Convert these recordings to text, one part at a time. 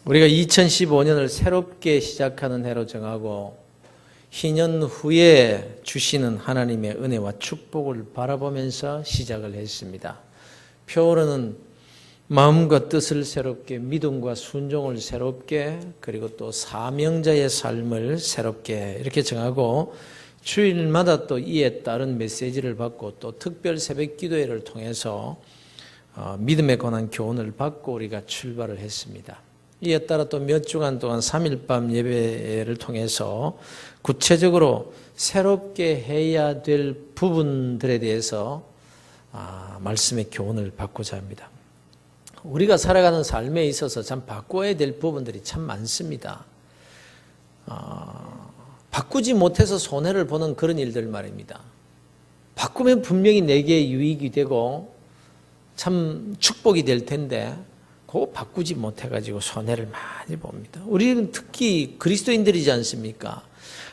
우리가 2015년을 새롭게 시작하는 해로 정하고 희년 후에 주시는 하나님의 은혜와 축복을 바라보면서 시작을 했습니다. 표어로는 마음과 뜻을 새롭게, 믿음과 순종을 새롭게, 그리고 또 사명자의 삶을 새롭게 이렇게 정하고 주일마다 또 이에 따른 메시지를 받고 또 특별 새벽 기도회를 통해서 믿음에 관한 교훈을 받고 우리가 출발을 했습니다. 이에 따라 또 몇 주간 동안 3일밤 예배를 통해서 구체적으로 새롭게 해야 될 부분들에 대해서 말씀의 교훈을 받고자 합니다. 우리가 살아가는 삶에 있어서 참 바꿔야 될 부분들이 참 많습니다. 바꾸지 못해서 손해를 보는 그런 일들 말입니다. 바꾸면 분명히 내게 유익이 되고 참 축복이 될 텐데 그거 바꾸지 못해가지고 손해를 많이 봅니다. 우리는 특히 그리스도인들이지 않습니까?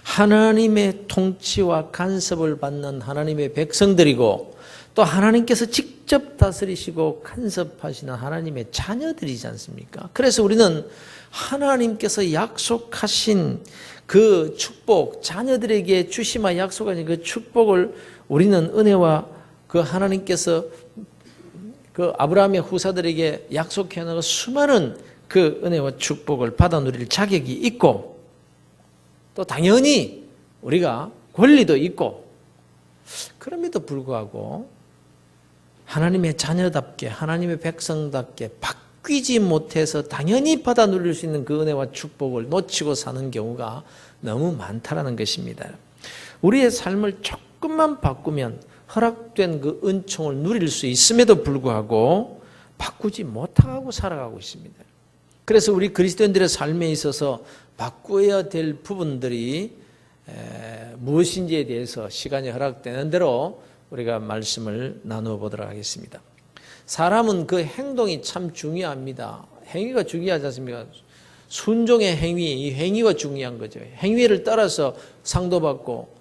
하나님의 통치와 간섭을 받는 하나님의 백성들이고 또 하나님께서 직접 다스리시고 간섭하시는 하나님의 자녀들이지 않습니까? 그래서 우리는 하나님께서 약속하신 그 축복, 자녀들에게 주시마 약속하신 그 축복을 우리는 은혜와 그 하나님께서 그 아브라함의 후사들에게 약속해 놓은 수많은 그 은혜와 축복을 받아 누릴 자격이 있고 또 당연히 우리가 권리도 있고 그럼에도 불구하고 하나님의 자녀답게 하나님의 백성답게 바뀌지 못해서 당연히 받아 누릴 수 있는 그 은혜와 축복을 놓치고 사는 경우가 너무 많다라는 것입니다. 우리의 삶을 조금만 바꾸면 허락된 그 은총을 누릴 수 있음에도 불구하고 바꾸지 못하고 살아가고 있습니다. 그래서 우리 그리스도인들의 삶에 있어서 바꾸어야 될 부분들이 무엇인지에 대해서 시간이 허락되는 대로 우리가 말씀을 나누어 보도록 하겠습니다. 사람은 그 행동이 참 중요합니다. 행위가 중요하지 않습니까? 순종의 행위, 이 행위가 중요한 거죠. 행위를 따라서 상도 받고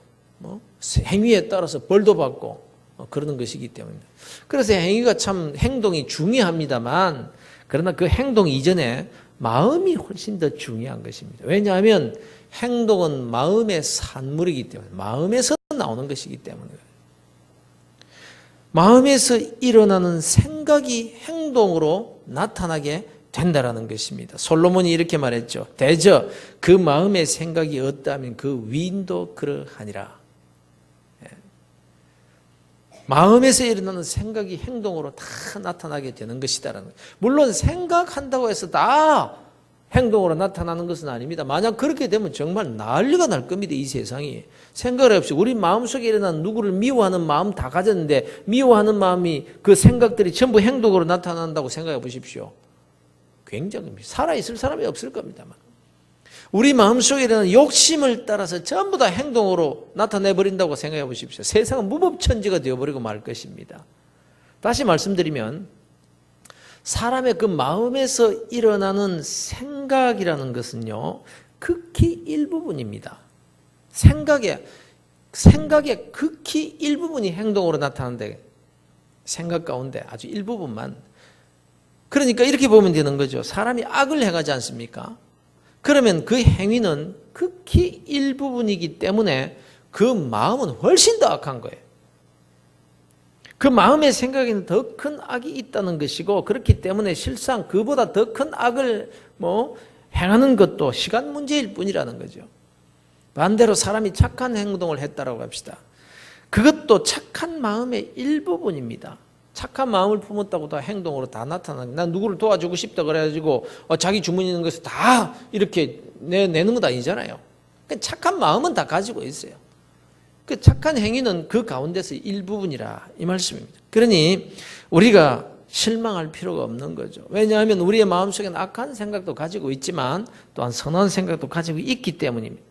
행위에 따라서 벌도 받고 그러는 것이기 때문입니다. 그래서 행동이 중요합니다만 그러나 그 행동 이전에 마음이 훨씬 더 중요한 것입니다. 왜냐하면 행동은 마음의 산물이기 때문에 마음에서 나오는 것이기 때문에 마음에서 일어나는 생각이 행동으로 나타나게 된다라는 것입니다. 솔로몬이 이렇게 말했죠. 대저 그 마음의 생각이 어떠하면 그 위인도 그러하니라. 마음에서 일어나는 생각이 행동으로 다 나타나게 되는 것이다라는 거예요. 물론 생각한다고 해서 다 행동으로 나타나는 것은 아닙니다. 만약 그렇게 되면 정말 난리가 날 겁니다. 이 세상이. 생각을 해봅시다. 우리 마음속에 일어나는 누구를 미워하는 마음 다 가졌는데 미워하는 마음이 그 생각들이 전부 행동으로 나타난다고 생각해 보십시오. 굉장히 살아있을 사람이 없을 겁니다만. 우리 마음속에 일어나는 욕심을 따라서 전부 다 행동으로 나타내버린다고 생각해 보십시오. 세상은 무법천지가 되어버리고 말 것입니다. 다시 말씀드리면 사람의 그 마음에서 일어나는 생각이라는 것은요, 극히 일부분입니다. 생각의 극히 일부분이 행동으로 나타나는데 생각 가운데 아주 일부분만. 그러니까 이렇게 보면 되는 거죠. 사람이 악을 행하지 않습니까? 그러면 그 행위는 극히 일부분이기 때문에 그 마음은 훨씬 더 악한 거예요. 그 마음의 생각에는 더 큰 악이 있다는 것이고 그렇기 때문에 실상 그보다 더 큰 악을 행하는 것도 시간 문제일 뿐이라는 거죠. 반대로 사람이 착한 행동을 했다라고 합시다. 그것도 착한 마음의 일부분입니다. 착한 마음을 품었다고 다 행동으로 다 나타나는, 난 누구를 도와주고 싶다 그래가지고 자기 주머니 있는 것을 다 이렇게 내는 것 아니잖아요. 착한 마음은 다 가지고 있어요. 그 착한 행위는 그 가운데서 일부분이라 이 말씀입니다. 그러니 우리가 실망할 필요가 없는 거죠. 왜냐하면 우리의 마음속에는 악한 생각도 가지고 있지만 또한 선한 생각도 가지고 있기 때문입니다.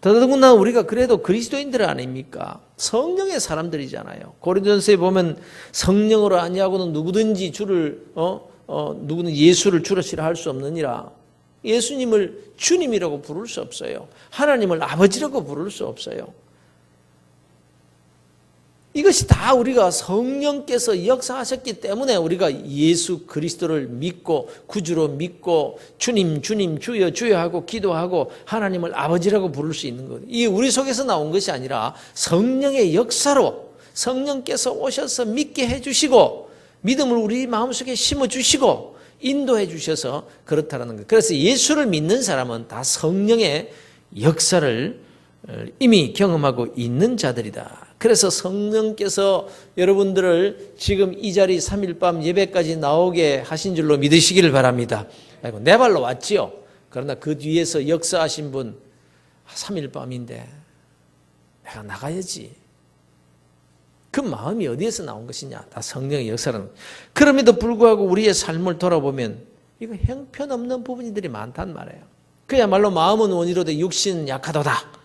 더더군다나 우리가 그래도 그리스도인들 아닙니까? 성령의 사람들이잖아요. 고린도전서에 보면 성령으로 아니하고는 누구든지 누구는 예수를 주로시라 할 수 없느니라. 예수님을 주님이라고 부를 수 없어요. 하나님을 아버지라고 부를 수 없어요. 이것이 다 우리가 성령께서 역사하셨기 때문에 우리가 예수 그리스도를 믿고 구주로 믿고 주님 주님 주여 주여 하고 기도하고 하나님을 아버지라고 부를 수 있는 거예요. 이게 우리 속에서 나온 것이 아니라 성령의 역사로 성령께서 오셔서 믿게 해주시고 믿음을 우리 마음속에 심어주시고 인도해 주셔서 그렇다는 거예요. 그래서 예수를 믿는 사람은 다 성령의 역사를 이미 경험하고 있는 자들이다. 그래서 성령께서 여러분들을 지금 이 자리 3일 밤 예배까지 나오게 하신 줄로 믿으시기를 바랍니다. 아이고, 내 발로 왔지요. 그러나 그 뒤에서 역사하신 분 3일 밤인데 내가 나가야지. 그 마음이 어디에서 나온 것이냐? 다 성령의 역사라는. 그럼에도 불구하고 우리의 삶을 돌아보면 이거 형편없는 부분들이 많단 말이에요. 그야말로 마음은 원이로되 육신은 약하도다.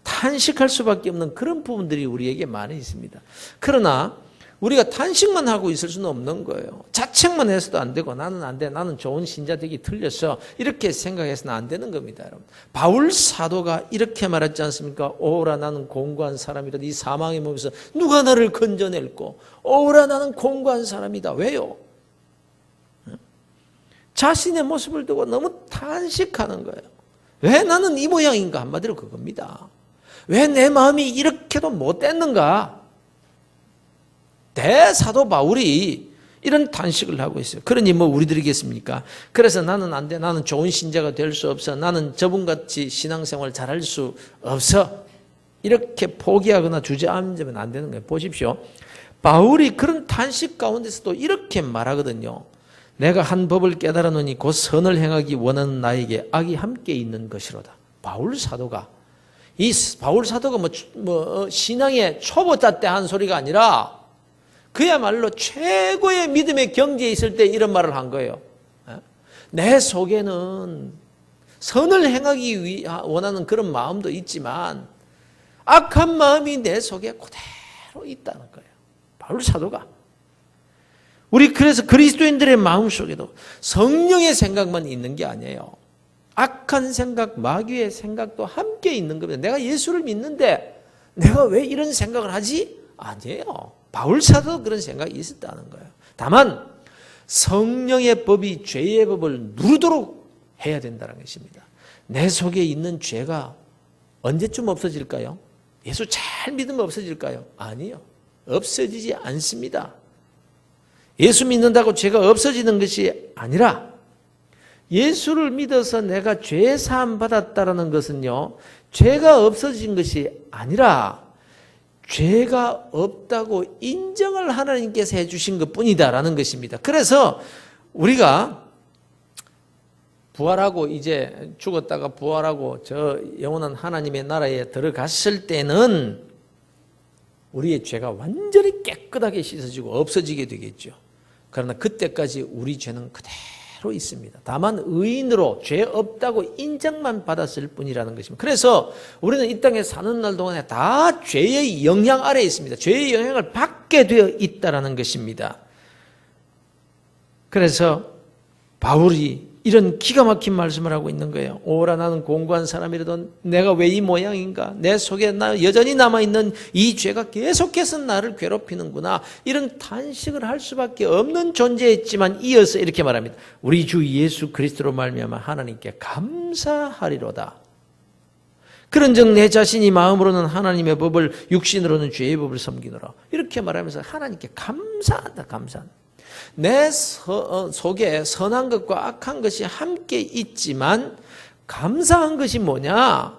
탄식할 수밖에 없는 그런 부분들이 우리에게 많이 있습니다. 그러나 우리가 탄식만 하고 있을 수는 없는 거예요. 자책만 해서도 안 되고 나는 안 돼. 나는 좋은 신자 되기 틀렸어. 이렇게 생각해서는 안 되는 겁니다. 여러분. 바울 사도가 이렇게 말했지 않습니까? 오라 나는 공고한 사람이다. 이 사망의 몸에서 누가 나를 건져낼꼬. 오라 나는 공고한 사람이다. 왜요? 자신의 모습을 두고 너무 탄식하는 거예요. 왜 나는 이 모양인가? 한마디로 그겁니다. 왜 내 마음이 이렇게도 못됐는가? 대사도 바울이 이런 탄식을 하고 있어요. 그러니 뭐 우리들이겠습니까? 그래서 나는 안 돼. 나는 좋은 신자가 될 수 없어. 나는 저분같이 신앙생활 잘할 수 없어. 이렇게 포기하거나 주저앉으면 안 되는 거예요. 보십시오. 바울이 그런 탄식 가운데서도 이렇게 말하거든요. 내가 한 법을 깨달았노니 곧 선을 행하기 원하는 나에게 악이 함께 있는 것이로다. 바울 사도가 이 바울 사도가 신앙의 초보자 때 한 소리가 아니라 그야말로 최고의 믿음의 경지에 있을 때 이런 말을 한 거예요. 내 속에는 선을 행하기 원하는 그런 마음도 있지만 악한 마음이 내 속에 그대로 있다는 거예요. 바울 사도가. 우리 그래서 그리스도인들의 마음 속에도 성령의 생각만 있는 게 아니에요. 악한 생각, 마귀의 생각도 함께 있는 겁니다. 내가 예수를 믿는데 내가 왜 이런 생각을 하지? 아니에요. 바울 사도도 그런 생각이 있었다는 거예요. 다만 성령의 법이 죄의 법을 누르도록 해야 된다는 것입니다. 내 속에 있는 죄가 언제쯤 없어질까요? 예수 잘 믿으면 없어질까요? 아니요. 없어지지 않습니다. 예수 믿는다고 죄가 없어지는 것이 아니라 예수를 믿어서 내가 죄 사함 받았다라는 것은요, 죄가 없어진 것이 아니라 죄가 없다고 인정을 하나님께서 해주신 것뿐이다라는 것입니다. 그래서 우리가 부활하고 이제 죽었다가 부활하고 저 영원한 하나님의 나라에 들어갔을 때는 우리의 죄가 완전히 깨끗하게 씻어지고 없어지게 되겠죠. 그러나 그때까지 우리 죄는 그대로 있습니다. 다만 의인으로 죄 없다고 인정만 받았을 뿐이라는 것입니다. 그래서 우리는 이 땅에 사는 날 동안에 다 죄의 영향 아래에 있습니다. 죄의 영향을 받게 되어 있다는 것입니다. 그래서 바울이 이런 기가 막힌 말씀을 하고 있는 거예요. 오라 나는 공고한 사람이라도 내가 왜 이 모양인가? 내 속에 나 여전히 남아있는 이 죄가 계속해서 나를 괴롭히는구나. 이런 탄식을 할 수밖에 없는 존재였지만 이어서 이렇게 말합니다. 우리 주 예수 그리스도로 말미암아 하나님께 감사하리로다. 그런즉 내 자신이 마음으로는 하나님의 법을 육신으로는 죄의 법을 섬기노라. 이렇게 말하면서 하나님께 감사한다. 감사한다. 내 속에 선한 것과 악한 것이 함께 있지만 감사한 것이 뭐냐?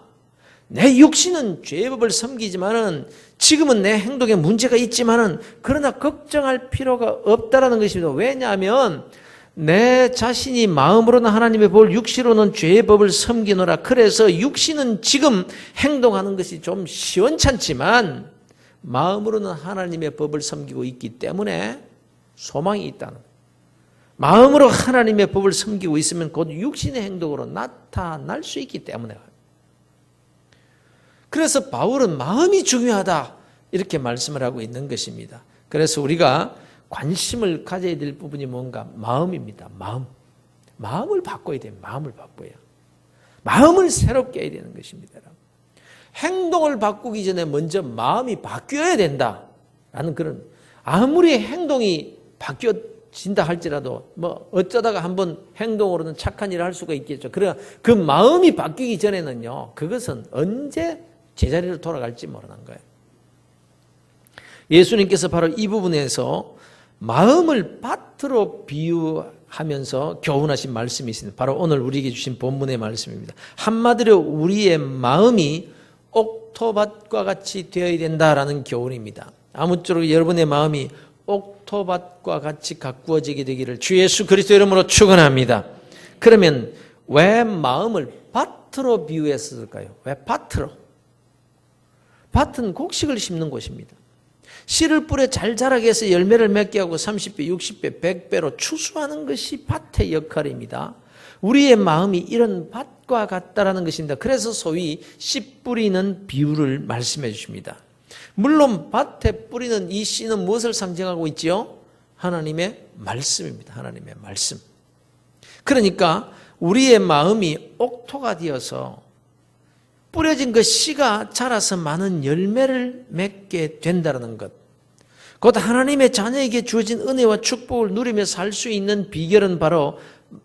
내 육신은 죄의 법을 섬기지만은 지금은 내 행동에 문제가 있지만은 그러나 걱정할 필요가 없다라는 것입니다. 왜냐하면 내 자신이 마음으로는 하나님의 법을 육신으로는 죄의 법을 섬기노라. 그래서 육신은 지금 행동하는 것이 좀 시원찮지만 마음으로는 하나님의 법을 섬기고 있기 때문에 소망이 있다는 거예요. 마음으로 하나님의 법을 섬기고 있으면 곧 육신의 행동으로 나타날 수 있기 때문에. 그래서 바울은 마음이 중요하다 이렇게 말씀을 하고 있는 것입니다. 그래서 우리가 관심을 가져야 될 부분이 뭔가? 마음입니다. 마음을 바꿔야 돼요. 마음을 바꿔야. 마음을 새롭게 해야 되는 것입니다. 행동을 바꾸기 전에 먼저 마음이 바뀌어야 된다. 라는 그런, 아무리 행동이 바뀌어진다 할지라도 뭐 어쩌다가 한번 행동으로는 착한 일을 할 수가 있겠죠. 그러나 그 마음이 바뀌기 전에는요, 그것은 언제 제자리로 돌아갈지 모르는 거예요. 예수님께서 바로 이 부분에서 마음을 밭으로 비유하면서 교훈하신 말씀이 있습니다. 바로 오늘 우리에게 주신 본문의 말씀입니다. 한마디로 우리의 마음이 옥토밭과 같이 되어야 된다라는 교훈입니다. 아무쪼록 여러분의 마음이 옥토밭과 같이 가꾸어지게 되기를 주 예수 그리스도 이름으로 축원합니다. 그러면 왜 마음을 밭으로 비유했을까요? 왜 밭으로? 밭은 곡식을 심는 곳입니다. 씨를 뿌려 잘 자라게 해서 열매를 맺게 하고 30배, 60배, 100배로 추수하는 것이 밭의 역할입니다. 우리의 마음이 이런 밭과 같다라는 것입니다. 그래서 소위 씨 뿌리는 비유를 말씀해 주십니다. 물론 밭에 뿌리는 이 씨는 무엇을 상징하고 있지요? 하나님의 말씀입니다. 하나님의 말씀. 그러니까 우리의 마음이 옥토가 되어서 뿌려진 그 씨가 자라서 많은 열매를 맺게 된다는 것. 곧 하나님의 자녀에게 주어진 은혜와 축복을 누리며 살 수 있는 비결은 바로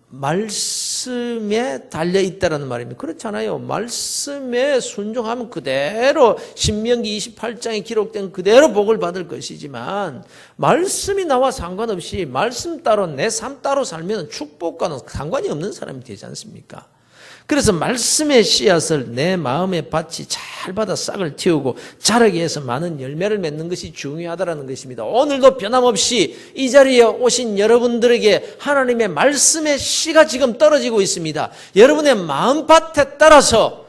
말씀에 달려있다는 말입니다. 그렇잖아요. 말씀에 순종하면 그대로 신명기 28장에 기록된 그대로 복을 받을 것이지만 말씀이 나와 상관없이 말씀 따로 내 삶 따로 살면 축복과는 상관이 없는 사람이 되지 않습니까? 그래서 말씀의 씨앗을 내 마음의 밭이 잘 받아 싹을 틔우고 자라게 해서 많은 열매를 맺는 것이 중요하다는 것입니다. 오늘도 변함없이 이 자리에 오신 여러분들에게 하나님의 말씀의 씨가 지금 떨어지고 있습니다. 여러분의 마음밭에 따라서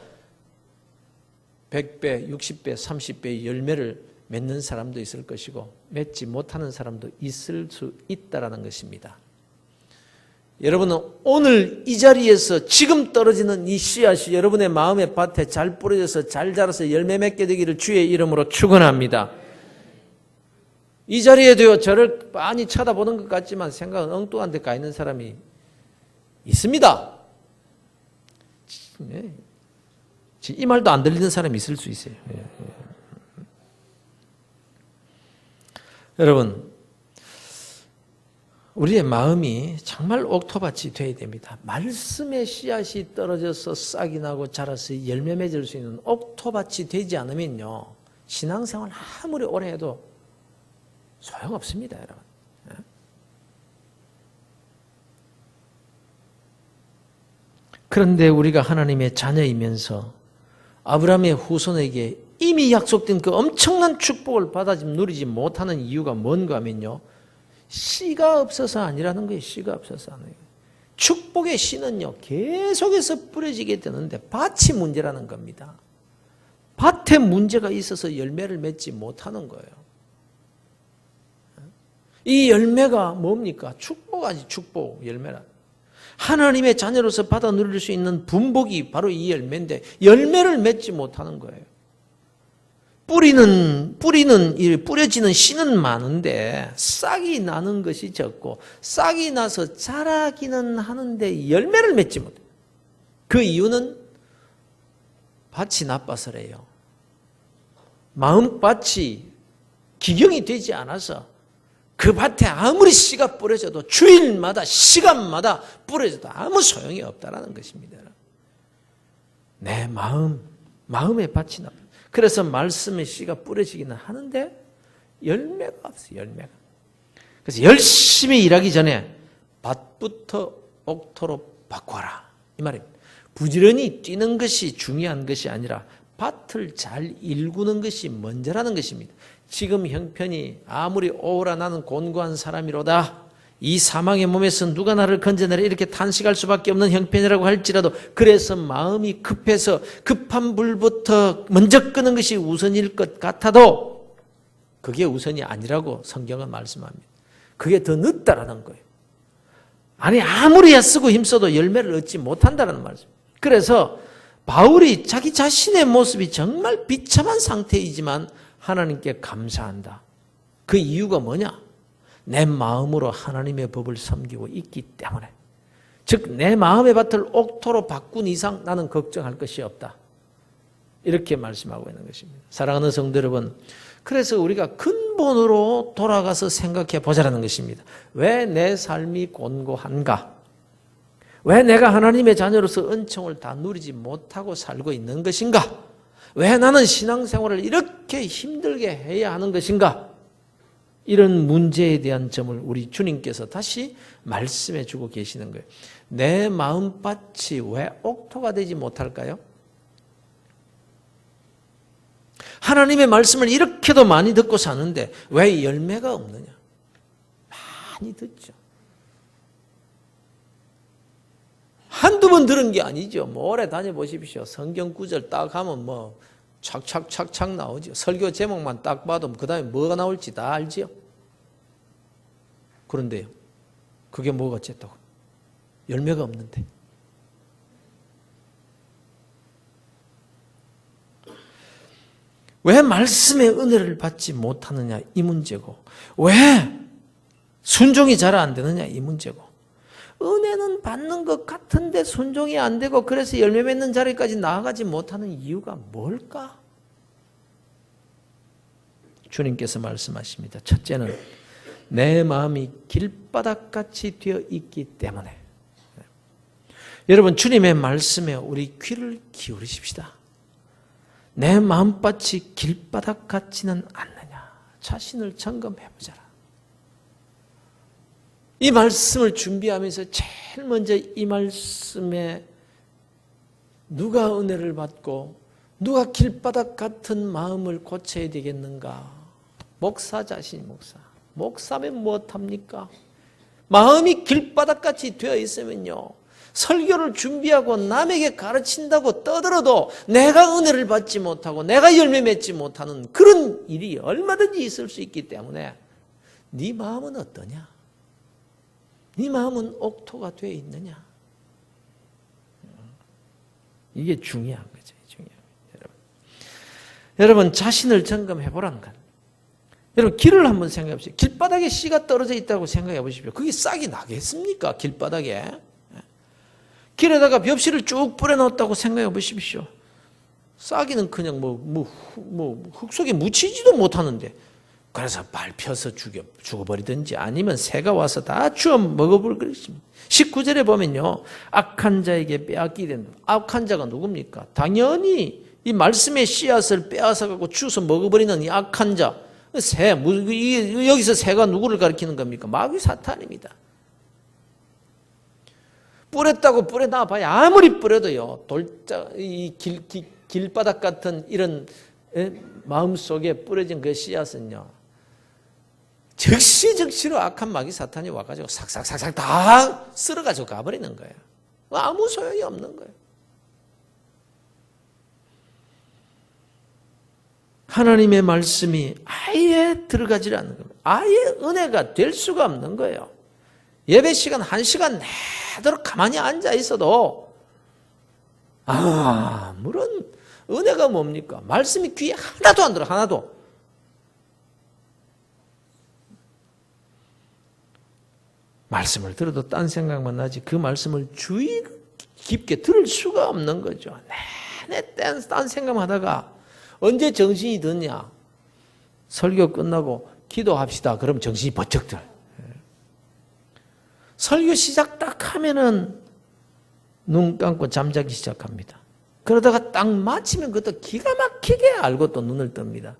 100배, 60배, 30배의 열매를 맺는 사람도 있을 것이고 맺지 못하는 사람도 있을 수 있다는 것입니다. 여러분은 오늘 이 자리에서 지금 떨어지는 이 씨앗이 여러분의 마음의 밭에 잘 뿌려져서 잘 자라서 열매 맺게 되기를 주의 이름으로 축원합니다. 이 자리에도요, 저를 많이 쳐다보는 것 같지만 생각은 엉뚱한 데 가 있는 사람이 있습니다. 이 말도 안 들리는 사람이 있을 수 있어요. 여러분, 우리의 마음이 정말 옥토밭이 되어야 됩니다. 말씀의 씨앗이 떨어져서 싹이 나고 자라서 열매 맺을 수 있는 옥토밭이 되지 않으면요, 신앙생활 아무리 오래 해도 소용없습니다, 여러분. 그런데 우리가 하나님의 자녀이면서 아브라함의 후손에게 이미 약속된 그 엄청난 축복을 받아 누리지 못하는 이유가 뭔가 하면요, 씨가 없어서 아니라는 거예요. 씨가 없어서 아니에요. 축복의 씨는요, 계속해서 뿌려지게 되는데 밭이 문제라는 겁니다. 밭에 문제가 있어서 열매를 맺지 못하는 거예요. 이 열매가 뭡니까? 축복하지, 축복, 열매라. 하나님의 자녀로서 받아 누릴 수 있는 분복이 바로 이 열매인데 열매를 맺지 못하는 거예요. 뿌려지는 씨는 많은데 싹이 나는 것이 적고 싹이 나서 자라기는 하는데 열매를 맺지 못해요. 그 이유는 밭이 나빠서래요. 마음밭이 기경이 되지 않아서 그 밭에 아무리 씨가 뿌려져도 주일마다 시간마다 뿌려져도 아무 소용이 없다는 것입니다. 내 마음의 밭이 나빠. 그래서 말씀의 씨가 뿌려지기는 하는데 열매가 없어요. 열매가. 그래서 열심히 일하기 전에 밭부터 옥토로 바꿔라 이 말입니다. 부지런히 뛰는 것이 중요한 것이 아니라 밭을 잘 일구는 것이 먼저라는 것입니다. 지금 형편이 아무리 오라 나는 곤고한 사람이로다, 이 사망의 몸에서 누가 나를 건져내라 이렇게 탄식할 수밖에 없는 형편이라고 할지라도 그래서 마음이 급해서 급한 불부터 먼저 끄는 것이 우선일 것 같아도 그게 우선이 아니라고 성경은 말씀합니다. 그게 더 늦다라는 거예요. 아니 아무리 애쓰고 힘써도 열매를 얻지 못한다는 말씀. 그래서 바울이 자기 자신의 모습이 정말 비참한 상태이지만 하나님께 감사한다. 그 이유가 뭐냐? 내 마음으로 하나님의 법을 섬기고 있기 때문에. 즉 내 마음의 밭을 옥토로 바꾼 이상 나는 걱정할 것이 없다. 이렇게 말씀하고 있는 것입니다. 사랑하는 성도 여러분, 그래서 우리가 근본으로 돌아가서 생각해 보자라는 것입니다. 왜 내 삶이 곤고한가? 왜 내가 하나님의 자녀로서 은총을 다 누리지 못하고 살고 있는 것인가? 왜 나는 신앙생활을 이렇게 힘들게 해야 하는 것인가? 이런 문제에 대한 점을 우리 주님께서 다시 말씀해 주고 계시는 거예요. 내 마음밭이 왜 옥토가 되지 못할까요? 하나님의 말씀을 이렇게도 많이 듣고 사는데 왜 열매가 없느냐? 많이 듣죠. 한두 번 들은 게 아니죠. 뭐 오래 다녀보십시오. 성경 구절 딱 하면 뭐 착착착착 나오죠. 설교 제목만 딱 봐도 그 다음에 뭐가 나올지 다 알지요. 그런데요, 그게 뭐가 어쨌다고? 열매가 없는데. 왜 말씀의 은혜를 받지 못하느냐 이 문제고, 왜 순종이 잘 안 되느냐 이 문제고, 은혜는 받는 것 같은데 순종이 안 되고 그래서 열매 맺는 자리까지 나아가지 못하는 이유가 뭘까? 주님께서 말씀하십니다. 첫째는 내 마음이 길바닥같이 되어 있기 때문에. 여러분, 주님의 말씀에 우리 귀를 기울이십시다. 내 마음밭이 길바닥 같지는 않느냐? 자신을 점검해보자라. 이 말씀을 준비하면서 제일 먼저 이 말씀에 누가 은혜를 받고 누가 길바닥 같은 마음을 고쳐야 되겠는가? 목사 자신이 목사면 무엇합니까? 마음이 길바닥같이 되어 있으면요, 설교를 준비하고 남에게 가르친다고 떠들어도 내가 은혜를 받지 못하고 내가 열매 맺지 못하는 그런 일이 얼마든지 있을 수 있기 때문에 네 마음은 어떠냐? 네 마음은 옥토가 되어 있느냐? 이게 중요한 거죠. 여러분 자신을 점검해 보라는 것. 여러분 길을 한번 생각해 보십시오. 길바닥에 씨가 떨어져 있다고 생각해 보십시오. 그게 싹이 나겠습니까? 길바닥에. 길에다가 벽실을 쭉 뿌려놓았다고 생각해 보십시오. 싹이는 그냥 흙 속에 묻히지도 못하는데, 그래서 밟혀서 죽어버리든지 아니면 새가 와서 다 주워 먹어볼 것입니다. 19절에 보면요, 악한 자에게 빼앗기게 된다. 악한 자가 누굽니까? 당연히 이 말씀의 씨앗을 빼앗아 갖고 주워서 먹어버리는 이 악한 자, 새, 여기서 새가 누구를 가리키는 겁니까? 마귀 사탄입니다. 뿌렸다고 뿌려놔 봐야 아무리 뿌려도요, 길바닥 같은 이런 마음속에 뿌려진 그 씨앗은요, 즉시로 악한 마귀 사탄이 와가지고 삭삭삭삭 다 쓸어가지고 가버리는 거예요. 아무 소용이 없는 거예요. 하나님의 말씀이 아예 들어가지 않는 겁니다. 아예 은혜가 될 수가 없는 거예요. 예배 시간 1시간 내도록 가만히 앉아 있어도 아무런 은혜가 뭡니까? 말씀이 귀에 하나도 안 들어, 하나도. 말씀을 들어도 딴 생각만 나지 그 말씀을 주의 깊게 들을 수가 없는 거죠. 내내 딴 생각만 하다가 언제 정신이 드냐? 설교 끝나고 기도합시다. 그럼 정신이 번쩍 들어요. 설교 시작 딱 하면은 눈 감고 잠자기 시작합니다. 그러다가 딱 마치면 그것도 기가 막히게 알고 또 눈을 뜹니다.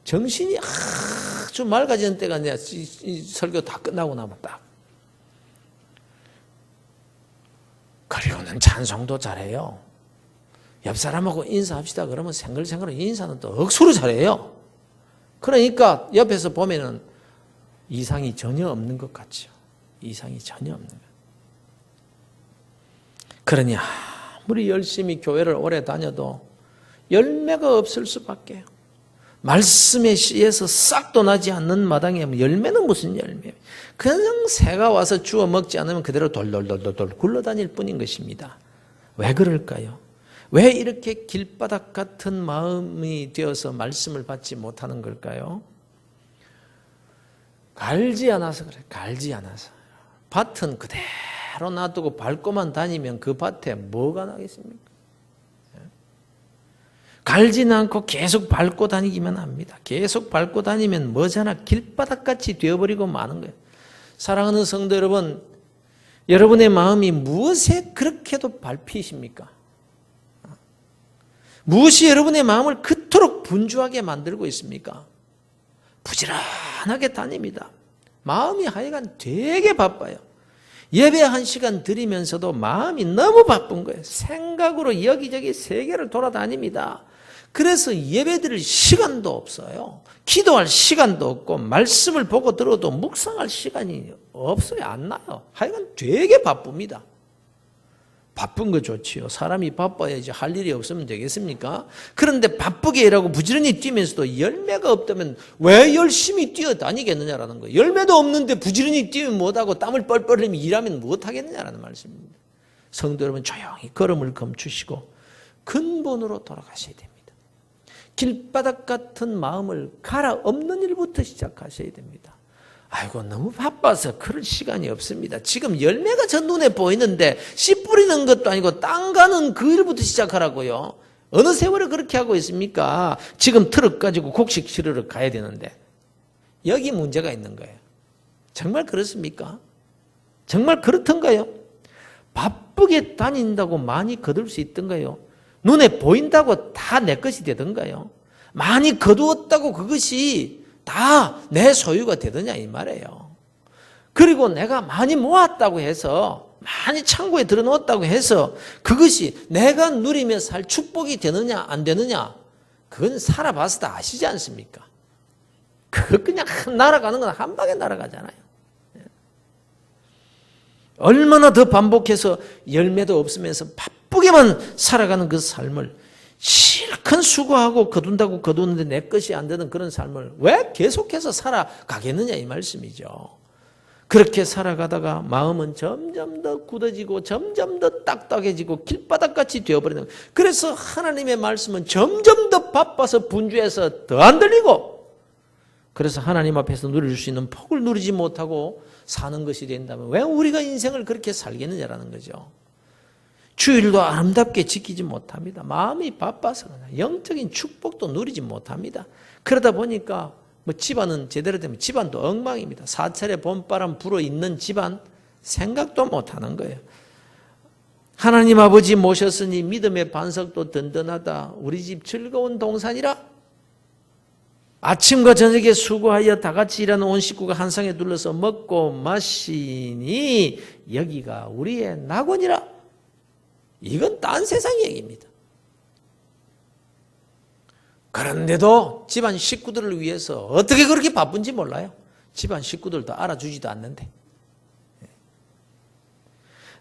정신이 아주 맑아지는 때가 아니라 설교 다 끝나고 나면 딱. 그리고는 찬송도 잘해요. 옆 사람하고 인사합시다 그러면 생글생글 인사는 또 억수로 잘해요. 그러니까 옆에서 보면은 이상이 전혀 없는 것 같죠. 이상이 전혀 없는 거예요. 그러니 아무리 열심히 교회를 오래 다녀도 열매가 없을 수밖에. 말씀의 씨에서 싹도 나지 않는 마당에 열매는 무슨 열매? 그냥 새가 와서 주워 먹지 않으면 그대로 돌돌돌돌 굴러다닐 뿐인 것입니다. 왜 그럴까요? 왜 이렇게 길바닥 같은 마음이 되어서 말씀을 받지 못하는 걸까요? 갈지 않아서 그래. 갈지 않아서. 밭은 그대로 놔두고 밟고만 다니면 그 밭에 뭐가 나겠습니까? 갈지는 않고 계속 밟고 다니기만 합니다. 계속 밟고 다니면 머지않아 길바닥같이 되어버리고 마는 거예요. 사랑하는 성도 여러분, 여러분의 마음이 무엇에 그렇게도 밟히십니까? 무엇이 여러분의 마음을 그토록 분주하게 만들고 있습니까? 부지런하게 다닙니다. 마음이 하여간 되게 바빠요. 예배 1시간 드리면서도 마음이 너무 바쁜 거예요. 생각으로 여기저기 세계를 돌아다닙니다. 그래서 예배 드릴 시간도 없어요. 기도할 시간도 없고 말씀을 보고 들어도 묵상할 시간이 없어요. 안 나요. 하여간 되게 바쁩니다. 바쁜 거 좋지요. 사람이 바빠야지 할 일이 없으면 되겠습니까? 그런데 바쁘게 일하고 부지런히 뛰면서도 열매가 없다면 왜 열심히 뛰어다니겠느냐라는 거예요. 열매도 없는데 부지런히 뛰면 못하고 땀을 뻘뻘 흘리며 일하면 못하겠느냐라는 말씀입니다. 성도 여러분, 조용히 걸음을 멈추시고 근본으로 돌아가셔야 됩니다. 길바닥 같은 마음을 갈아엎는 일부터 시작하셔야 됩니다. 아이고, 너무 바빠서 그럴 시간이 없습니다. 지금 열매가 저 눈에 보이는데 씨 뿌리는 것도 아니고 땅 가는 그 일부터 시작하라고요. 어느 세월에 그렇게 하고 있습니까? 지금 트럭 가지고 곡식 실으러 가야 되는데 여기 문제가 있는 거예요. 정말 그렇습니까? 정말 그렇던가요? 바쁘게 다닌다고 많이 거둘 수 있던가요? 눈에 보인다고 다 내 것이 되던가요? 많이 거두었다고 그것이 다 내 소유가 되더냐 이 말이에요. 그리고 내가 많이 모았다고 해서, 많이 창고에 들어놓았다고 해서 그것이 내가 누리며 살 축복이 되느냐 안 되느냐, 그건 살아봐서 다 아시지 않습니까? 그거 그냥 날아가는 건 한 방에 날아가잖아요. 얼마나 더 반복해서 열매도 없으면서 바쁘게만 살아가는 그 삶을 실컷 수고하고 거둔다고 거두는데 내 것이 안 되는 그런 삶을 왜 계속해서 살아가겠느냐 이 말씀이죠. 그렇게 살아가다가 마음은 점점 더 굳어지고 점점 더 딱딱해지고 길바닥같이 되어버리는 거예요. 그래서 하나님의 말씀은 점점 더 바빠서 분주해서 더 안 들리고, 그래서 하나님 앞에서 누릴 수 있는 복을 누리지 못하고 사는 것이 된다면 왜 우리가 인생을 그렇게 살겠느냐라는 거죠. 주일도 아름답게 지키지 못합니다. 마음이 바빠서 영적인 축복도 누리지 못합니다. 그러다 보니까 뭐 집안은 제대로 되면 집안도 엉망입니다. 사찰에 봄바람 불어 있는 집안 생각도 못하는 거예요. 하나님 아버지 모셨으니 믿음의 반석도 든든하다. 우리 집 즐거운 동산이라. 아침과 저녁에 수고하여 다 같이 일하는 온 식구가 한 상에 둘러서 먹고 마시니 여기가 우리의 낙원이라. 이건 딴 세상 얘기입니다. 그런데도 집안 식구들을 위해서 어떻게 그렇게 바쁜지 몰라요. 집안 식구들도 알아주지도 않는데.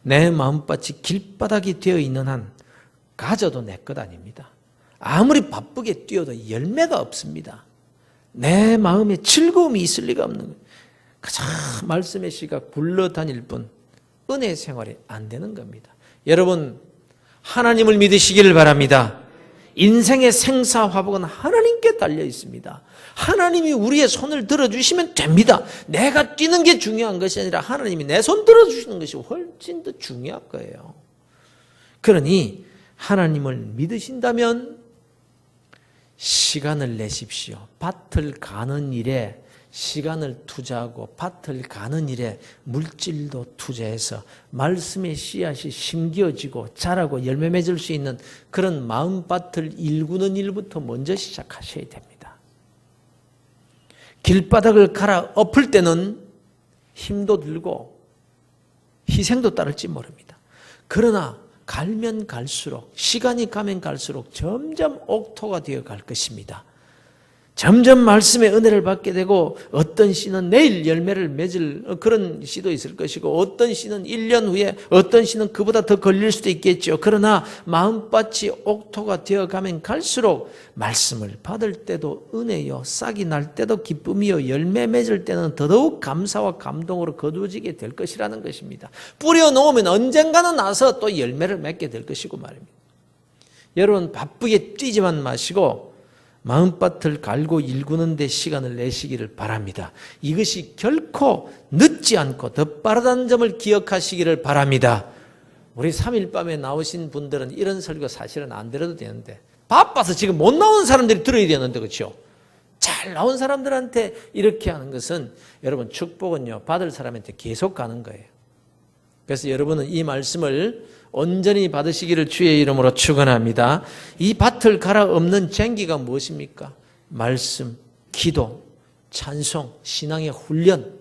내 마음밭이 길바닥이 되어 있는 한 가져도 내 것 아닙니다. 아무리 바쁘게 뛰어도 열매가 없습니다. 내 마음에 즐거움이 있을 리가 없는 거예요. 그저 말씀의 씨가 굴러다닐 뿐 은혜 생활이 안 되는 겁니다. 여러분, 하나님을 믿으시기를 바랍니다. 인생의 생사화복은 하나님께 달려 있습니다. 하나님이 우리의 손을 들어주시면 됩니다. 내가 뛰는 게 중요한 것이 아니라 하나님이 내 손 들어주시는 것이 훨씬 더 중요한 거예요. 그러니 하나님을 믿으신다면 시간을 내십시오. 밭을 가는 일에 시간을 투자하고 밭을 가는 일에 물질도 투자해서 말씀의 씨앗이 심겨지고 자라고 열매 맺을 수 있는 그런 마음밭을 일구는 일부터 먼저 시작하셔야 됩니다. 길바닥을 갈아엎을 때는 힘도 들고 희생도 따를지 모릅니다. 그러나 갈면 갈수록, 시간이 가면 갈수록 점점 옥토가 되어 갈 것입니다. 점점 말씀의 은혜를 받게 되고 어떤 씨는 내일 열매를 맺을 그런 씨도 있을 것이고 어떤 씨는 1년 후에 어떤 씨는 그보다 더 걸릴 수도 있겠죠. 그러나 마음밭이 옥토가 되어가면 갈수록 말씀을 받을 때도 은혜요, 싹이 날 때도 기쁨이요, 열매 맺을 때는 더더욱 감사와 감동으로 거두어지게 될 것이라는 것입니다. 뿌려놓으면 언젠가는 나서 또 열매를 맺게 될 것이고 말입니다. 여러분, 바쁘게 뛰지만 마시고 마음밭을 갈고 일구는 데 시간을 내시기를 바랍니다. 이것이 결코 늦지 않고 더 빠르다는 점을 기억하시기를 바랍니다. 우리 3일 밤에 나오신 분들은 이런 설교 사실은 안 들어도 되는데 바빠서 지금 못 나오는 사람들이 들어야 되는데, 그렇죠? 잘 나온 사람들한테 이렇게 하는 것은 여러분 축복은요 받을 사람한테 계속 가는 거예요. 그래서 여러분은 이 말씀을 온전히 받으시기를 주의 이름으로 축원합니다. 이 밭을 갈아엎는 쟁기가 무엇입니까? 말씀, 기도, 찬송, 신앙의 훈련.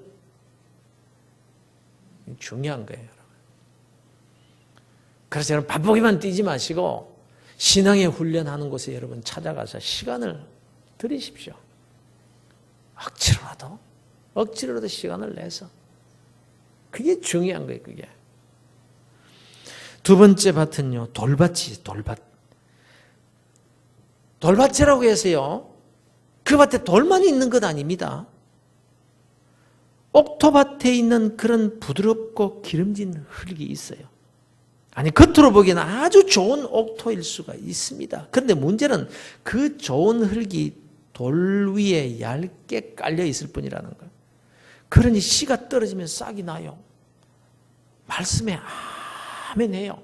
중요한 거예요. 여러분. 그래서 여러분 바쁘게만 뛰지 마시고 신앙의 훈련하는 곳에 여러분 찾아가서 시간을 들이십시오. 억지로라도 시간을 내서. 그게 중요한 거예요. 그게. 두 번째 밭은요, 돌밭이 돌밭. 돌밭이라고 해서요, 그 밭에 돌만 있는 것 아닙니다. 옥토밭에 있는 그런 부드럽고 기름진 흙이 있어요. 아니, 겉으로 보기에는 아주 좋은 옥토일 수가 있습니다. 그런데 문제는 그 좋은 흙이 돌 위에 얇게 깔려 있을 뿐이라는 거예요. 그러니 씨가 떨어지면 싹이 나요. 말씀에 아멘해요.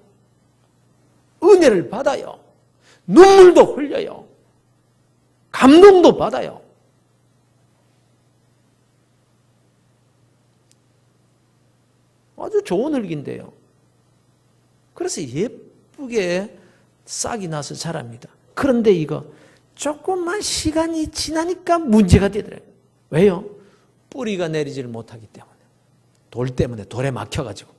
은혜를 받아요. 눈물도 흘려요. 감동도 받아요. 아주 좋은 흙인데요. 그래서 예쁘게 싹이 나서 자랍니다. 그런데 이거 조금만 시간이 지나니까 문제가 되더라고요. 왜요? 뿌리가 내리지를 못하기 때문에. 돌 때문에 돌에 막혀가지고.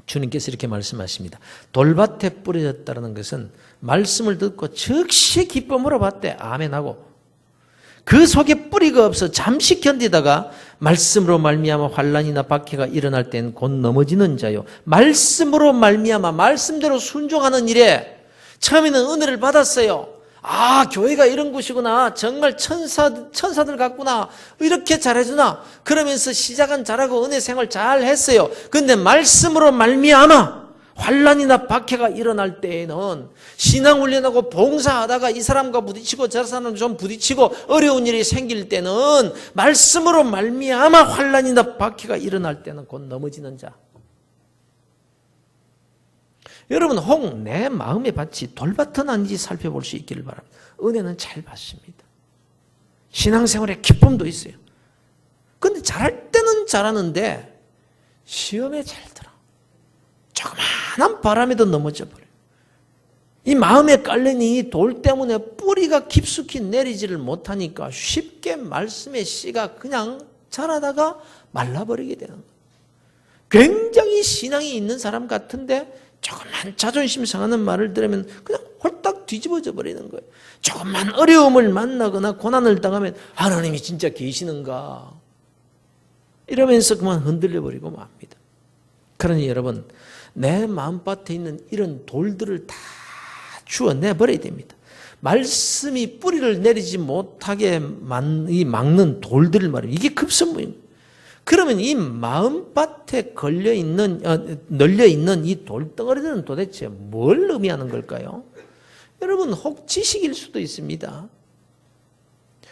주님께서 이렇게 말씀하십니다. 돌밭에 뿌려졌다는 것은 말씀을 듣고 즉시 기쁨으로 받되 아멘하고 그 속에 뿌리가 없어 잠시 견디다가 말씀으로 말미암아 환난이나 박해가 일어날 땐 곧 넘어지는 자요. 말씀으로 말미암아 말씀대로 순종하는 일에 처음에는 은혜를 받았어요. 아, 교회가 이런 곳이구나. 정말 천사들 같구나. 이렇게 잘해주나. 그러면서 시작은 잘하고 은혜 생활 잘 했어요. 근데 말씀으로 말미암아 환난이나 박해가 일어날 때에는 신앙 훈련하고 봉사하다가 이 사람과 부딪히고 저 사람과 좀 부딪히고 어려운 일이 생길 때는 말씀으로 말미암아 환난이나 박해가 일어날 때는 곧 넘어지는 자. 여러분 혹 내 마음의 밭이 돌밭은 아닌지 살펴볼 수 있기를 바랍니다. 은혜는 잘 받습니다. 신앙생활에 기쁨도 있어요. 그런데 잘할 때는 잘하는데 시험에 잘 들어. 조그마한 바람에도 넘어져 버려요. 이 마음에 깔린 이 돌 때문에 뿌리가 깊숙이 내리지를 못하니까 쉽게 말씀의 씨가 그냥 자라다가 말라버리게 되는 거예요. 굉장히 신앙이 있는 사람 같은데 조금만 자존심 상하는 말을 들으면 그냥 홀딱 뒤집어져 버리는 거예요. 조금만 어려움을 만나거나 고난을 당하면 하나님이 진짜 계시는가 이러면서 그만 흔들려 버리고 맙니다. 그러니 여러분 내 마음밭에 있는 이런 돌들을 다 주워내버려야 됩니다. 말씀이 뿌리를 내리지 못하게 막는 돌들을 말입니다. 이게 급선무입니다. 그러면 이 마음밭에 널려있는 이 돌덩어리들은 도대체 뭘 의미하는 걸까요? 여러분 혹 지식일 수도 있습니다.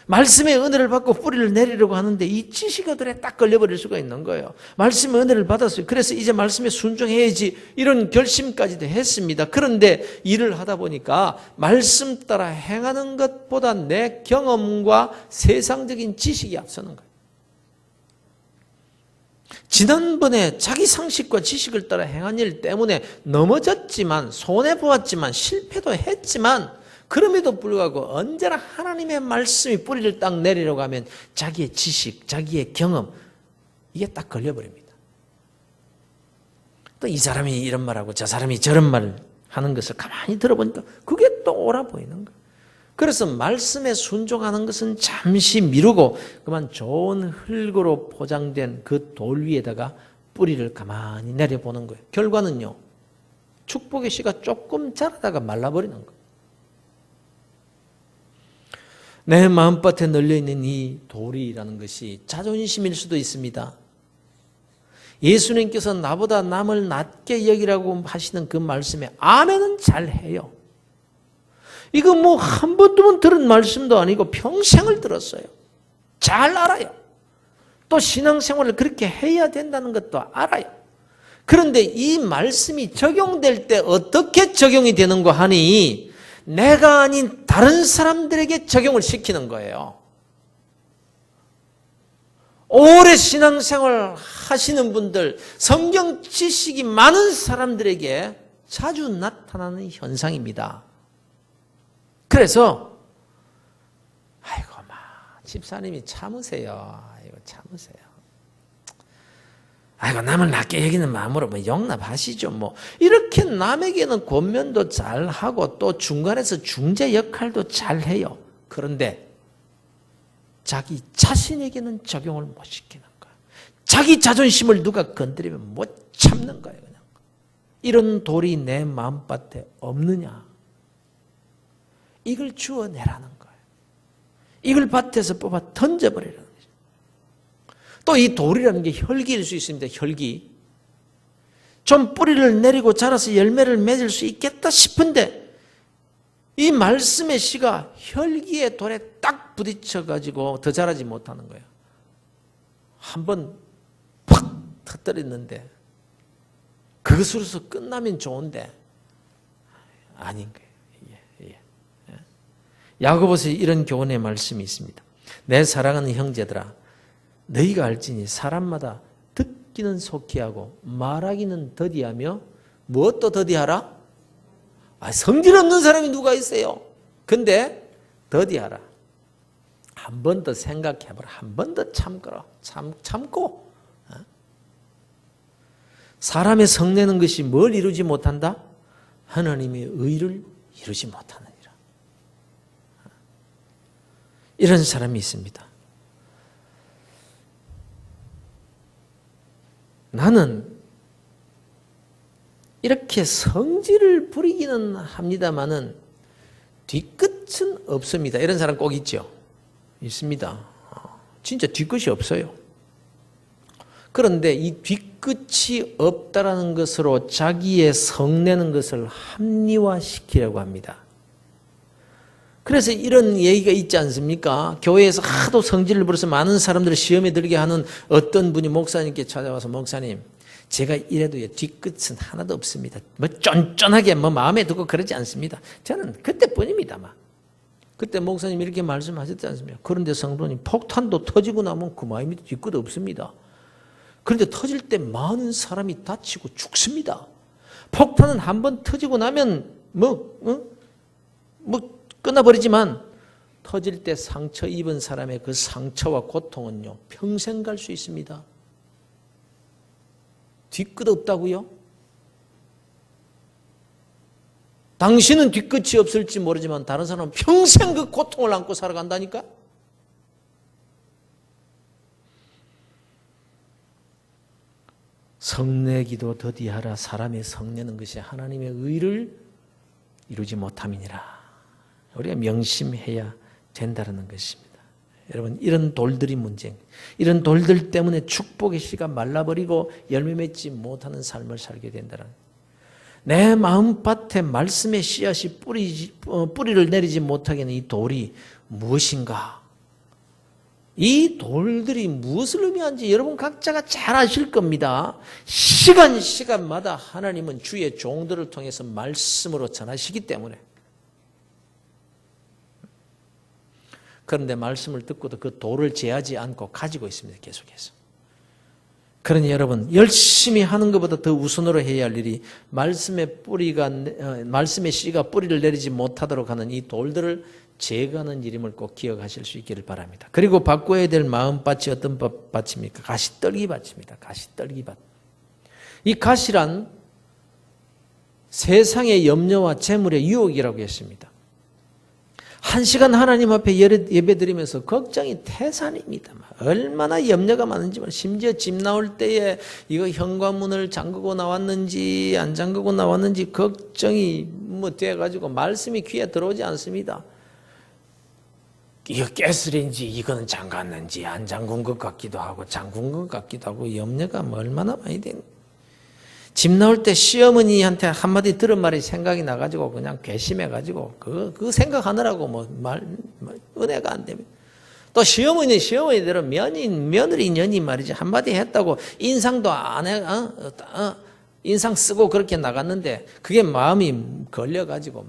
말씀의 은혜를 받고 뿌리를 내리려고 하는데 이 지식어들에 딱 걸려버릴 수가 있는 거예요. 말씀의 은혜를 받았어요. 그래서 이제 말씀에 순종해야지 이런 결심까지도 했습니다. 그런데 일을 하다 보니까 말씀 따라 행하는 것보다 내 경험과 세상적인 지식이 앞서는 거예요. 지난번에 자기 상식과 지식을 따라 행한 일 때문에 넘어졌지만 손해보았지만 실패도 했지만 그럼에도 불구하고 언제나 하나님의 말씀이 뿌리를 딱 내리려고 하면 자기의 지식, 자기의 경험 이게 딱 걸려버립니다. 또 이 사람이 이런 말하고 저 사람이 저런 말을 하는 것을 가만히 들어보니까 그게 또 옳아 보이는 거예요. 그래서 말씀에 순종하는 것은 잠시 미루고 그만 좋은 흙으로 포장된 그 돌 위에다가 뿌리를 가만히 내려보는 거예요. 결과는요. 축복의 씨가 조금 자라다가 말라버리는 거예요. 내 마음밭에 널려있는 이 돌이라는 것이 자존심일 수도 있습니다. 예수님께서 나보다 남을 낮게 여기라고 하시는 그 말씀에 아멘은 잘해요. 이거 뭐 한 번, 두 번 들은 말씀도 아니고 평생을 들었어요. 잘 알아요. 또 신앙생활을 그렇게 해야 된다는 것도 알아요. 그런데 이 말씀이 적용될 때 어떻게 적용이 되는가 하니 내가 아닌 다른 사람들에게 적용을 시키는 거예요. 오래 신앙생활 하시는 분들, 성경 지식이 많은 사람들에게 자주 나타나는 현상입니다. 그래서 아이고 집사님이 참으세요. 아이고 참으세요. 아이고 남을 낮게 여기는 마음으로 용납하시죠. 이렇게 남에게는 권면도 잘하고 또 중간에서 중재 역할도 잘해요. 그런데 자기 자신에게는 적용을 못 시키는 거예요. 자기 자존심을 누가 건드리면 못 참는 거예요. 그냥. 이런 돌이 내 마음밭에 없느냐. 이걸 주워내라는 거예요. 이걸 밭에서 뽑아 던져버리라는 거죠. 또 이 돌이라는 게 혈기일 수 있습니다. 혈기. 좀 뿌리를 내리고 자라서 열매를 맺을 수 있겠다 싶은데 이 말씀의 씨가 혈기의 돌에 딱 부딪혀가지고 더 자라지 못하는 거예요. 한번 팍 터뜨렸는데 그것으로서 끝나면 좋은데 아닌 거예요. 야고보서에 이런 교훈의 말씀이 있습니다. 내 사랑하는 형제들아, 너희가 알지니 사람마다 듣기는 속히 하고 말하기는 더디하며 무엇도 더디하라? 성질 없는 사람이 누가 있어요? 근데 더디하라. 한 번 더 생각해봐라. 한 번 더 참거라. 참고. 사람의 성내는 것이 뭘 이루지 못한다? 하나님의 의를 이루지 못하느니라. 이런 사람이 있습니다. 나는 이렇게 성질을 부리기는 합니다마는 뒤끝은 없습니다. 이런 사람 꼭 있죠. 있습니다. 진짜 뒤끝이 없어요. 그런데 이 뒤끝이 없다라는 것으로 자기의 성내는 것을 합리화시키려고 합니다. 그래서 이런 얘기가 있지 않습니까? 교회에서 하도 성질을 부려서 많은 사람들을 시험에 들게 하는 어떤 분이 목사님께 찾아와서 목사님, 제가 이래도 뒤끝은 하나도 없습니다. 쫀쫀하게 마음에 두고 그러지 않습니다. 저는 그때뿐입니다. 그때 목사님이 이렇게 말씀하셨지 않습니까? 그런데 성도님, 폭탄도 터지고 나면 그 마음이 뒤끝 없습니다. 그런데 터질 때 많은 사람이 다치고 죽습니다. 폭탄은 한번 터지고 나면 끝나버리지만 터질 때 상처 입은 사람의 그 상처와 고통은요, 평생 갈 수 있습니다. 뒤끝 없다고요? 당신은 뒤끝이 없을지 모르지만 다른 사람은 평생 그 고통을 안고 살아간다니까? 성내기도 더디하라. 사람의 성내는 것이 하나님의 의를 이루지 못함이니라. 우리가 명심해야 된다는 것입니다. 여러분, 이런 돌들이 문제입니다. 이런 돌들 때문에 축복의 씨가 말라버리고 열매 맺지 못하는 삶을 살게 된다는 거예요. 내 마음밭에 말씀의 씨앗이 뿌리를 내리지 못하게 하는 이 돌이 무엇인가? 이 돌들이 무엇을 의미하는지 여러분 각자가 잘 아실 겁니다. 시간마다 하나님은 주의 종들을 통해서 말씀으로 전하시기 때문에. 그런데 말씀을 듣고도 그 돌을 제하지 않고 가지고 있습니다. 계속해서. 그러니 여러분, 열심히 하는 것보다 더 우선으로 해야 할 일이 말씀의 씨가 뿌리를 내리지 못하도록 하는 이 돌들을 제거하는 일임을 꼭 기억하실 수 있기를 바랍니다. 그리고 바꿔야 될 마음밭이 어떤 밭입니까? 가시떨기밭입니다. 가시떨기밭. 이 가시란 세상의 염려와 재물의 유혹이라고 했습니다. 1시간 하나님 앞에 예배드리면서 걱정이 태산입니다. 얼마나 염려가 많은지, 심지어 집 나올 때에 이거 현관문을 잠그고 나왔는지 안 잠그고 나왔는지 걱정이 돼가지고 말씀이 귀에 들어오지 않습니다. 이거 가스레인지 이거는 잠갔는지 안 잠근 것 같기도 하고 잠근 것 같기도 하고 염려가 얼마나 많이 되는. 집 나올 때 시어머니한테 한마디 들은 말이 생각이 나가지고 그냥 괘씸해가지고 그 생각하느라고 은혜가 안 됩니다. 또 시어머니대로 며느리 년이 말이지 한마디 했다고 인상도 안 해, 인상 쓰고 그렇게 나갔는데 그게 마음이 걸려가지고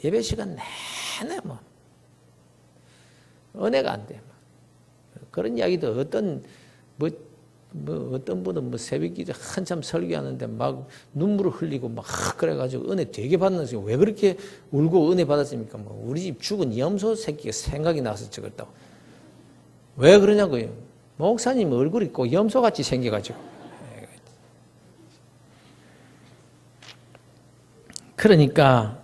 예배 시간 내내 은혜가 안 돼. 그런 이야기도 어떤 분은 새벽기도 한참 설교하는데 막 눈물을 흘리고 막 그래가지고 은혜 되게 받는 왜 그렇게 울고 은혜 받았습니까? 우리 집 죽은 염소 새끼가 생각이 나서 저랬다고. 왜 그러냐고요? 목사님 얼굴이 꼭 염소같이 생겨가지고. 그러니까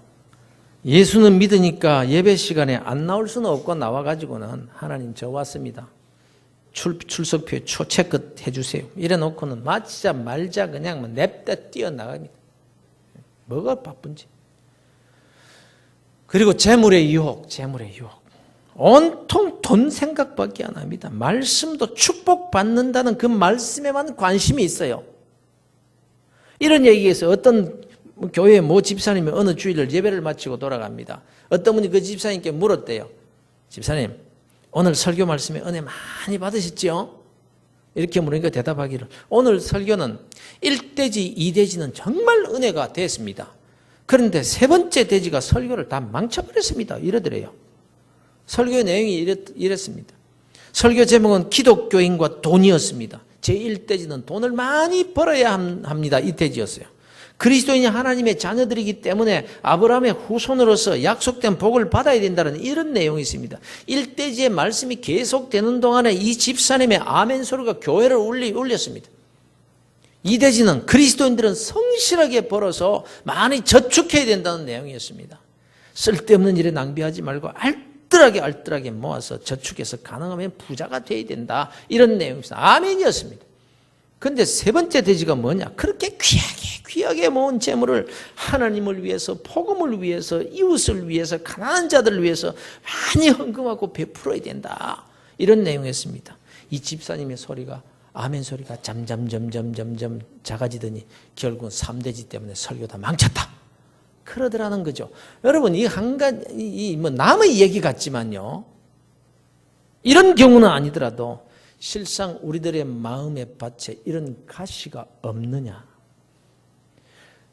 예수는 믿으니까 예배 시간에 안 나올 수는 없고 나와가지고는 하나님 저 왔습니다. 출석표에 체크 해주세요. 이래 놓고는 맞자 말자 그냥 냅다 뛰어나갑니다. 뭐가 바쁜지. 그리고 재물의 유혹. 온통 돈 생각밖에 안 합니다. 말씀도 축복받는다는 그 말씀에만 관심이 있어요. 이런 얘기에서 어떤 교회 모 집사님이 어느 주일을 예배를 마치고 돌아갑니다. 어떤 분이 그 집사님께 물었대요. 집사님, 오늘 설교 말씀에 은혜 많이 받으셨죠? 이렇게 물으니까 대답하기를 오늘 설교는 1대지, 2대지는 정말 은혜가 됐습니다. 그런데 세 번째 대지가 설교를 다 망쳐버렸습니다. 이러더래요. 설교의 내용이 이랬습니다. 설교 제목은 기독교인과 돈이었습니다. 제1대지는 돈을 많이 벌어야 합니다. 이 대지였어요. 그리스도인이 하나님의 자녀들이기 때문에 아브라함의 후손으로서 약속된 복을 받아야 된다는 이런 내용이 있습니다. 1대지의 말씀이 계속되는 동안에 이 집사님의 아멘 소리가 교회를 울렸습니다. 2대지는 그리스도인들은 성실하게 벌어서 많이 저축해야 된다는 내용이었습니다. 쓸데없는 일에 낭비하지 말고 알뜰하게 모아서 저축해서 가능하면 부자가 돼야 된다. 이런 내용이었습니다. 아멘이었습니다. 그런데 세 번째 대지가 뭐냐? 그렇게 귀하게 모은 재물을 하나님을 위해서, 복음을 위해서, 이웃을 위해서, 가난한 자들을 위해서 많이 헌금하고 베풀어야 된다. 이런 내용이었습니다. 이 집사님의 소리가, 아멘 소리가 점점 작아지더니 결국은 3대지 때문에 설교 다 망쳤다. 그러더라는 거죠. 여러분, 이 한 가지, 남의 얘기 같지만요. 이런 경우는 아니더라도 실상 우리들의 마음의 밭에 이런 가시가 없느냐?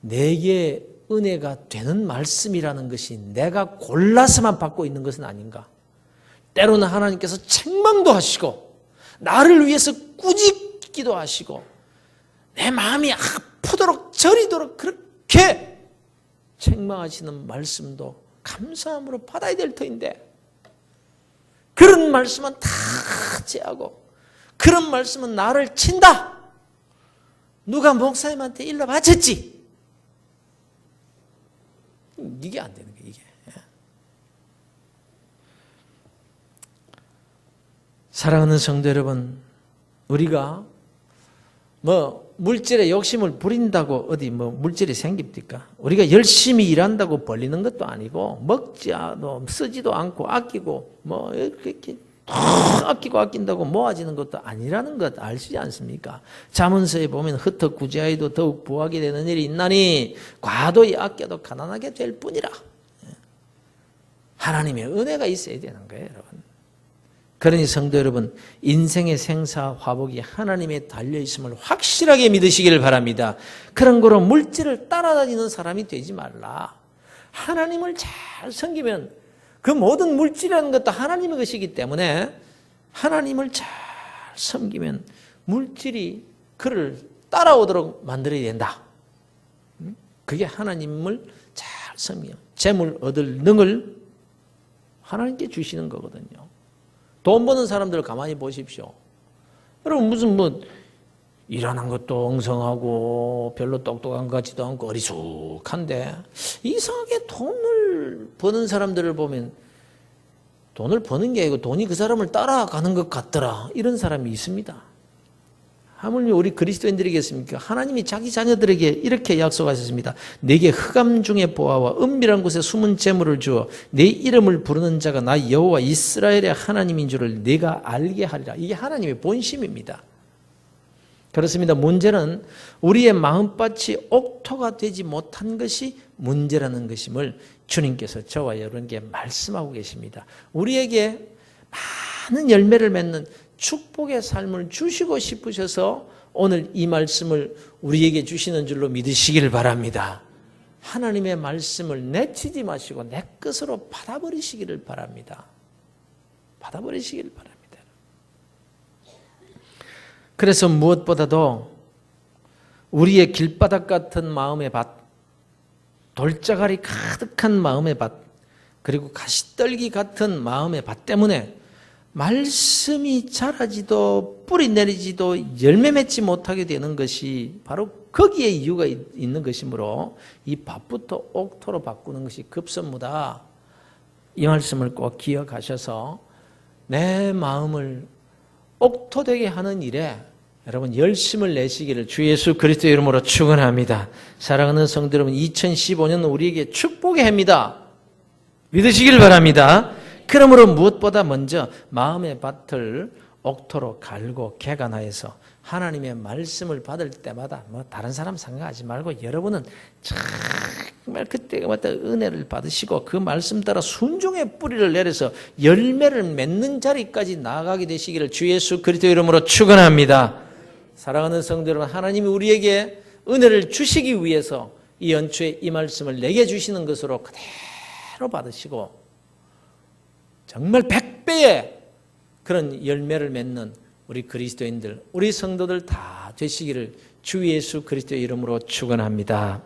내게 은혜가 되는 말씀이라는 것이 내가 골라서만 받고 있는 것은 아닌가? 때로는 하나님께서 책망도 하시고 나를 위해서 꾸짖기도 하시고 내 마음이 아프도록 저리도록 그렇게 책망하시는 말씀도 감사함으로 받아야 될 터인데 그런 말씀은 다 제하고 그런 말씀은 나를 친다. 누가 목사님한테 일러 바쳤지. 이게 안 되는 거예요. 이게. 사랑하는 성도 여러분, 우리가 물질에 욕심을 부린다고 어디 물질이 생깁니까? 우리가 열심히 일한다고 벌리는 것도 아니고 먹지도 쓰지도 않고 아끼고 이렇게 아낀다고 모아지는 것도 아니라는 것 아시지 않습니까? 잠언서에 보면 흩어구제하여도 더욱 부하게 되는 일이 있나니 과도히 아껴도 가난하게 될 뿐이라. 하나님의 은혜가 있어야 되는 거예요, 여러분. 그러니 성도 여러분, 인생의 생사화복이 하나님에 달려있음을 확실하게 믿으시기를 바랍니다. 그런 거로 물질을 따라다니는 사람이 되지 말라. 하나님을 잘 섬기면 그 모든 물질이라는 것도 하나님의 것이기 때문에 하나님을 잘 섬기면 물질이 그를 따라오도록 만들어야 된다. 그게 하나님을 잘 섬기면 재물 얻을 능을 하나님께 주시는 거거든요. 돈 버는 사람들 가만히 보십시오. 여러분 무슨 일하는 것도 엉성하고 별로 똑똑한 것 같지도 않고 어리숙한데 이상하게 돈을 버는 사람들을 보면 돈을 버는 게 아니고 돈이 그 사람을 따라가는 것 같더라. 이런 사람이 있습니다. 하물며 우리 그리스도인들이겠습니까? 하나님이 자기 자녀들에게 이렇게 약속하셨습니다. 내게 흑암 중의 보화와 은밀한 곳에 숨은 재물을 주어 내 이름을 부르는 자가 나 여호와 이스라엘의 하나님인 줄을 내가 알게 하리라. 이게 하나님의 본심입니다. 그렇습니다. 문제는 우리의 마음밭이 옥토가 되지 못한 것이 문제라는 것임을 주님께서 저와 여러분께 말씀하고 계십니다. 우리에게 많은 열매를 맺는 축복의 삶을 주시고 싶으셔서 오늘 이 말씀을 우리에게 주시는 줄로 믿으시길 바랍니다. 하나님의 말씀을 내치지 마시고 내 것으로 받아버리시기를 바랍니다. 받아버리시기를 바랍니다. 그래서 무엇보다도 우리의 길바닥 같은 마음의 밭, 돌자갈이 가득한 마음의 밭, 그리고 가시떨기 같은 마음의 밭 때문에 말씀이 자라지도 뿌리 내리지도 열매 맺지 못하게 되는 것이 바로 거기에 이유가 있는 것이므로 이 밭부터 옥토로 바꾸는 것이 급선무다. 이 말씀을 꼭 기억하셔서 내 마음을 옥토되게 하는 일에 여러분 열심을 내시기를 주 예수 그리스도 이름으로 축원합니다. 사랑하는 성도 여러분, 2015년은 우리에게 축복의 해입니다. 믿으시길 바랍니다. 그러므로 무엇보다 먼저 마음의 밭을 옥토로 갈고 개간하여서 하나님의 말씀을 받을 때마다 다른 사람 상관하지 말고 여러분은 정말 그때마다 은혜를 받으시고 그 말씀 따라 순종의 뿌리를 내려서 열매를 맺는 자리까지 나아가게 되시기를 주 예수 그리스도 이름으로 축원합니다. 사랑하는 성도 여러분, 하나님이 우리에게 은혜를 주시기 위해서 이 연초에 이 말씀을 내게 주시는 것으로 그대로 받으시고 정말 100배의 그런 열매를 맺는 우리 그리스도인들, 우리 성도들 다 되시기를 주 예수 그리스도의 이름으로 축원합니다.